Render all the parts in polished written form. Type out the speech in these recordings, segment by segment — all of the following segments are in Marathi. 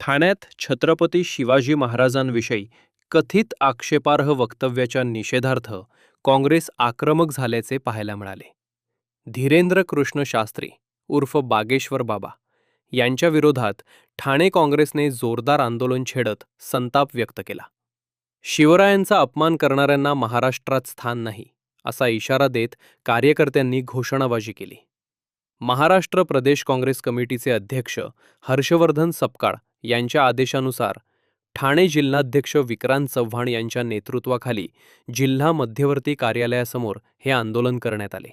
ठाण्यात छत्रपती शिवाजी महाराजांविषयी कथित आक्षेपार्ह वक्तव्याच्या निषेधार्थ काँग्रेस आक्रमक झाल्याचे पाहायला मिळाले. धीरेंद्र कृष्ण शास्त्री उर्फ बागेश्वर बाबा यांच्या विरोधात ठाणे काँग्रेसने जोरदार आंदोलन छेडत संताप व्यक्त केला. शिवरायांचा अपमान करणाऱ्यांना महाराष्ट्रात स्थान नाही असा इशारा देत कार्यकर्त्यांनी घोषणाबाजी केली. महाराष्ट्र प्रदेश काँग्रेस कमिटीचे अध्यक्ष हर्षवर्धन सपकाळ यांच्या आदेशानुसार ठाणे जिल्हाध्यक्ष विक्रांत चव्हाण यांच्या नेतृत्वाखाली जिल्हा मध्यवर्ती कार्यालयासमोर हे आंदोलन करण्यात आले.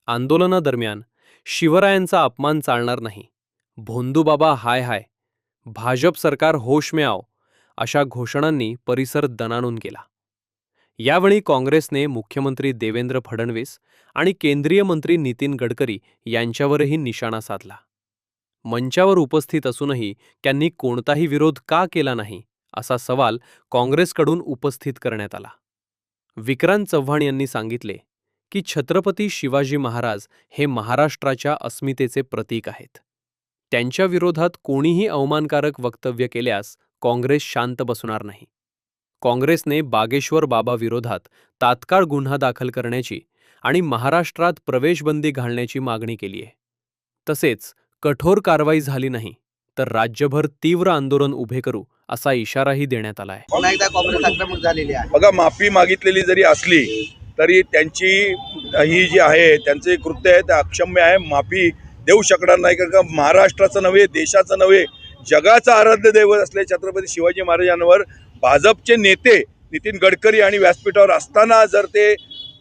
आंदोलनादरम्यान शिवरायांचा अपमान चालणार नाही, भोंदूबाबा हाय हाय, भाजप सरकार होश में आओ अशा घोषणांनी परिसर दणाणून गेला. यावेळी काँग्रेसने मुख्यमंत्री देवेंद्र फडणवीस आणि केंद्रीय मंत्री नितीन गडकरी यांच्यावरही निशाणा साधला. मंचावर उपस्थित असूनही त्यांनी कोणताही विरोध का केला नाही असा सवाल काँग्रेसकडून उपस्थित करण्यात आला. विक्रांत चव्हाण यांनी सांगितले की छत्रपती शिवाजी महाराज हे महाराष्ट्राच्या अस्मितेचे प्रतीक आहेत. त्यांच्या विरोधात कोणीही अवमानकारक वक्तव्य केल्यास काँग्रेस शांत बसणार नाही. काँग्रेसने बागेश्वर बाबा विरोधात तात्काळ गुन्हा दाखल करण्याची आणि महाराष्ट्रात प्रवेशबंदी घालण्याची मागणी केली आहे. तसेच कठोर कारवाई झाली नाही तर राज्यभर तीव्र आंदोलन उभे करू असा इशाराही देण्यात आला आहे. पुन्हा एकदा काँग्रेस आक्रमक झालेली आहे. बघा, माफी मागितलेली जरी असली तरी त्यांची ही जी आहे त्यांचे कृत्य आहे ते अक्षम्य आहे. माफी देऊ शकणार नाही, कारण का महाराष्ट्राचं नव्हे, देशाचं नव्हे, जगाचं आराध्य दैवत असले छत्रपती शिवाजी महाराजांवर भाजपचे नेते नितीन गडकरी आणि व्यासपीठावर असताना जर ते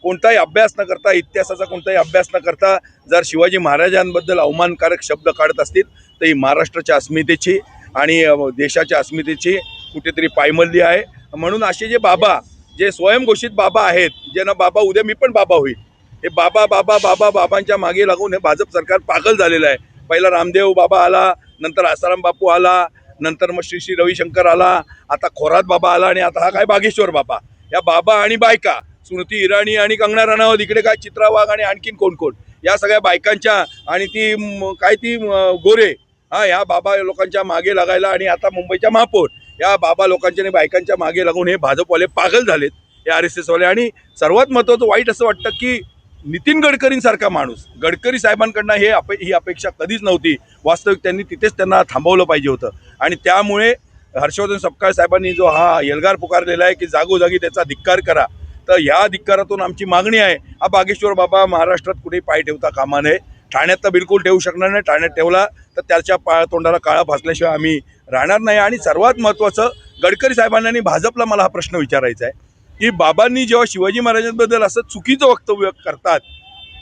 कोणताही अभ्यास न करता, इतिहासाचा कोणताही अभ्यास न करता जर शिवाजी महाराजांबद्दल अवमानकारक शब्द काढत असतील तर ही महाराष्ट्राच्या अस्मितेची आणि देशाच्या अस्मितेची कुठेतरी पायमल्ली आहे. म्हणून असे जे बाबा, जे स्वयंघोषित बाबा आहेत, ज्यांना बाबा उद्या मी पण बाबा होईल, हे बाबा बाबा बाबा बाबांच्या मागे लागून हे भाजप सरकार पागल झालेलं आहे. पहिला रामदेव बाबा आला, नंतर आसाराम बापू आला, नंतर मग श्री श्री रविशंकर आला, आता खोरात बाबा आला आणि आता हा काय बागेश्वर बाबा. या बाबा आणि बायका स्मृती इराणी आणि कंगना रनौत, इकडे काय चित्रा वाघ आणि आणखीन कोण कोण, या सगळ्या बायकांच्या आणि ती गोरे, ह्या बाबा लोकांच्या मागे लागायला आणि आता मुंबईच्या महापौर या बाबा लोकांच्या आणि बायकांच्या मागे लागून हे भाजपवाले पागल झालेत, हे RSS वाले. आणि सर्वात महत्त्वाचं वाईट असं वाटतं की नितीन गडकरींसारखा माणूस, गडकरी साहेबांकडनं ही अपेक्षा कधीच नव्हती. वास्तविक त्यांनी तिथेच त्यांना थांबवलं पाहिजे होतं. आणि त्यामुळे हर्षवर्धन सपकाळ साहेबांनी जो हा एल्गार पुकारलेला आहे की जागोजागी त्याचा धिक्कार करा, तर ह्या धिक्कारातून आमची मागणी आहे, हा बागेश्वर बाबा महाराष्ट्रात कुठेही पाय ठेवता कामा नये. ठाण्यात तर बिलकुल ठेवू शकणार नाही. ठाण्यात ठेवला तर त्याच्या तोंडाला काळा फासल्याशिवाय आम्ही राहणार नाही. आणि सर्वात महत्त्वाचं, गडकरी साहेबांना आणि भाजपला मला हा प्रश्न विचारायचा आहे की बाबांनी जेव्हा शिवाजी महाराजांबद्दल असं चुकीचं वक्तव्य करतात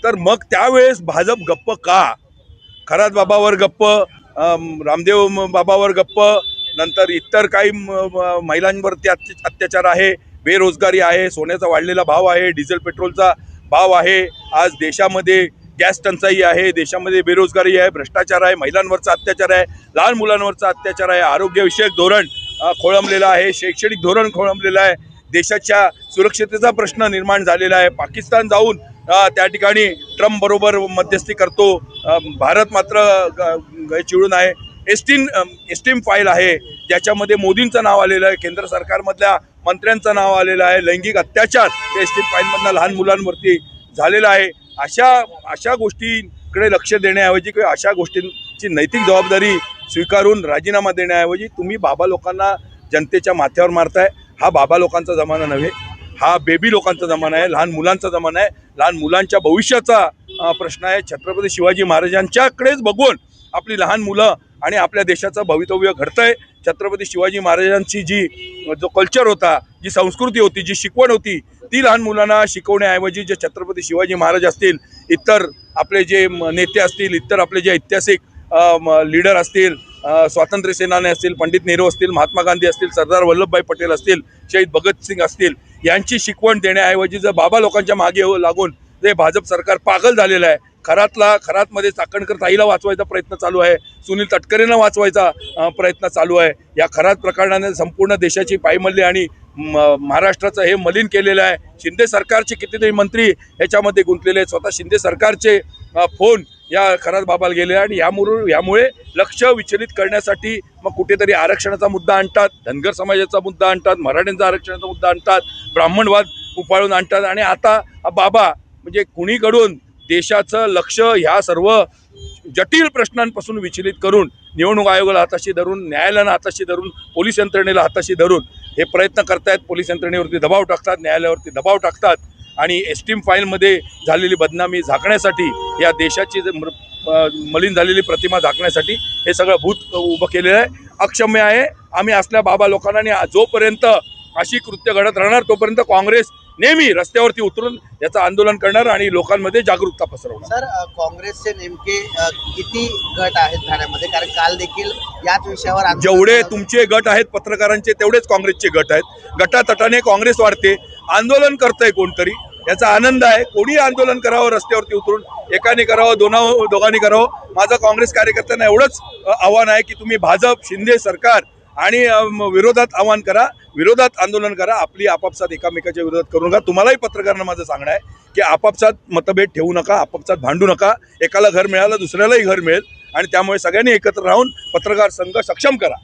तर मग त्यावेळेस भाजप गप्प का? खरात बाबावर गप्प, रामदेव बाबावर गप्प, नंतर इतर काही महिलांवरती अत्याचार आहे, बेरोजगारी आहे, सोन्याचा वाढलेला भाव आहे, डिझेल पेट्रोलचा भाव आहे, आज देशामध्ये गॅस टंचाई आहे, देशामध्ये बेरोजगारी आहे, भ्रष्टाचार आहे, महिलांवरचा अत्याचार आहे, लहान मुलांवरचा अत्याचार आहे, आरोग्यविषयक धोरण खोळंबलेलं आहे, शैक्षणिक धोरण खोळंबलेलं आहे, देशाच्या सुरक्षतेचा प्रश्न निर्माण झालेला आहे. पाकिस्तान जाऊन त्या ठिकाणी ट्रम्प बरोबर मध्यस्थी करतो, भारत मात्र चिडून आहे. एस्टीम फाईल आहे ज्याच्यामध्ये मोदींचं नाव आलेलं आहे, केंद्र सरकारमधल्या मंत्र्यांचं नाव आलेलं आहे, लैंगिक अत्याचार एस्टीम फाईलमधनं लहान मुलांवरती झालेला आहे. अशा गोष्टींकडे लक्ष देण्याऐवजी किंवा अशा गोष्टींची नैतिक जबाबदारी स्वीकारून राजीनामा देण्याऐवजी तुम्ही बाबा लोकांना जनतेच्या माथ्यावर मारताय. हा बाबा लोकांचा जमाना नव्हे, हा बेबी लोकांचा जमाना आहे, लहान मुलांचा जमाना आहे, लहान मुलांच्या भविष्याचा प्रश्न आहे. छत्रपती शिवाजी महाराजांच्याकडेच बघून आपली लहान मुलं आणि आपल्या देशाचं भवितव्य घडतंय. छत्रपती शिवाजी महाराजांची जो कल्चर होता, जी संस्कृती होती, जी शिकवण होती, ती लहान मुलांना शिकवण्याऐवजी जे छत्रपती शिवाजी महाराज असतील, इतर आपले जे नेते असतील, इतर आपले जे ऐतिहासिक लीडर असतील, स्वातंत्र्य सेनानी असतील, पंडित नेहरू असतील, महात्मा गांधी असतील, सरदार वल्लभभाई पटेल असतील, शहीद भगतसिंग असतील, यांची शिकवण देण्याऐवजी जर बाबा लोकांच्या मागे लागून जे भाजप सरकार पागल झालेलं आहे. खरातमध्ये चाकणकर ताईला वाचवायचा प्रयत्न चालू आहे, सुनील तटकरेंना वाचवायचा प्रयत्न चालू आहे. या खरात प्रकरणाने संपूर्ण देशाची पायमल्ली आणि महाराष्ट्राचं हे मलिन केलेलं आहे. शिंदे सरकारचे कितीतरी मंत्री ह्याच्यामध्ये गुंतलेले आहेत. स्वतः शिंदे सरकारचे फोन या खरात बाबाला गेले आणि यामुळे लक्ष विचलित करण्यासाठी मग कुठेतरी आरक्षणाचा मुद्दा आणतात, धनगर समाजाचा मुद्दा आणतात, मराठ्यांचा आरक्षणाचा मुद्दा आणतात, ब्राह्मणवाद उफाळून आणतात आणि आता हा बाबा म्हणजे कुणीकडून देशाचं लक्ष ह्या सर्व जटिल प्रश्नांपासून विचलित करून निवडणूक आयोगाला हाताशी धरून, न्यायालयाला हाताशी धरून, पोलीस यंत्रणेला हाताशी धरून हे प्रयत्न करतायत. पोलीस यंत्रणेवरती दबाव टाकतात, न्यायालयावरती दबाव टाकतात आणि एस्टीम फाईलमध्ये झालेली बदनामी झाकण्यासाठी, या देशाची मलिन झालेली प्रतिमा झाकण्यासाठी हे सगळं भूत उभं केलेलं आहे. अक्षम्य आहे. आम्ही असल्या बाबा लोकांना आणि जोपर्यंत अशी कृत्य घडत राहणार तोपर्यंत काँग्रेस नेहमी रस्त्यावरती उतरून याचं आंदोलन करणार आणि लोकांमध्ये जागरूकता पसरवणार. सर, काँग्रेसचे नेमके किती गट आहेत ठाण्यामध्ये? कारण काल देखील याच विषयावर आंदोलन जेवढे झालं. तुमचे गट आहेत पत्रकारांचे तेवढेच काँग्रेसचे गट आहेत. गटातटाने काँग्रेस वाढते. आंदोलन करतंय कोणतरी, याचा आनंद आहे. कोणी आंदोलन करावं रस्त्यावरती उतरून, एकाने करावं, दोघांनी करावं. माझं काँग्रेस कार्यकर्त्यांना एवढंच आव्हान आहे की तुम्ही भाजप, शिंदे सरकार आणि विरोधात आव्हान करा, विरोधात आंदोलन करा. आपली आपापसात एकामेकाच्या विरोधात करू नका. तुम्हालाही पत्रकारांना माझं सांगणं आहे की आपापसात मतभेद ठेवू नका, आपापसात भांडू नका. एकाला घर मिळालं दुसऱ्यालाही घर मिळेल आणि त्यामुळे सगळ्यांनी एकत्र राहून पत्रकार संघ सक्षम करा.